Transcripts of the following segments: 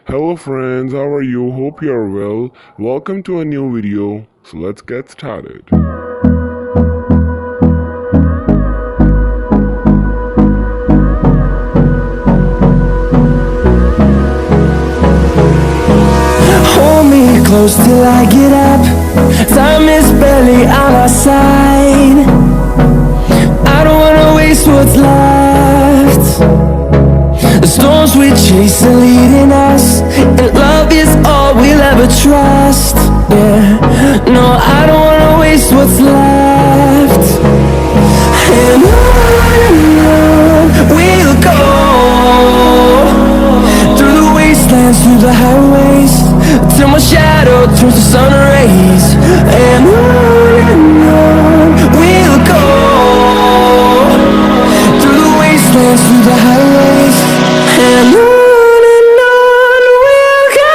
Hello friends, how are you? Hope you are well. Welcome to a new video. So let's get started. Hold me close till I get up. Time is barely on our side. I don't wanna waste what's left. The storms we chase are leading us, and love is all we'll ever trust. Yeah, no, I don't wanna waste what's left. And on we'll go, through the wastelands, through the highways, till my shadow turns to sun rays. And on we'll go, through the wastelands, through the highways, and on we'll go.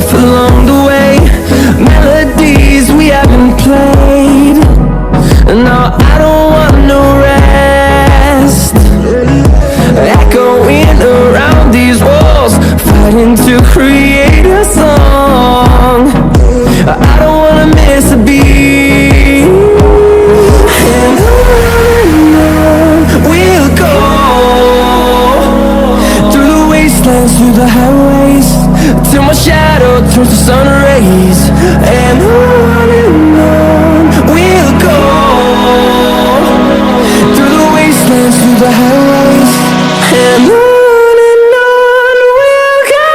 Along the way, melodies we haven't played. No, I don't want no rest. Echoing around these walls, fighting to create a song. I don't wanna miss a beat. And on we'll go, through the wastelands, through the highways, till my shadow turns to sun rays. And on we'll go, through the wastelands, through the highways, and on we'll go.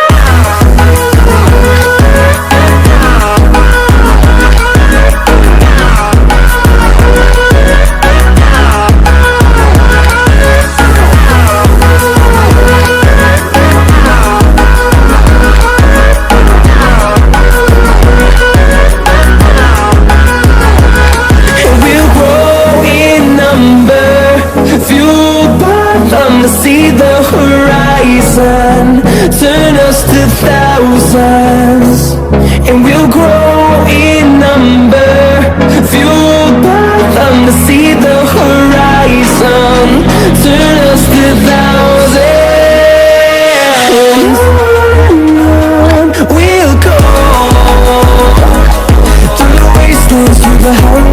To see the horizon turn us to thousands, and we'll grow in number, fueled by them. To see the horizon turn us to thousands, and on we'll go, through the wastelands, through the highways.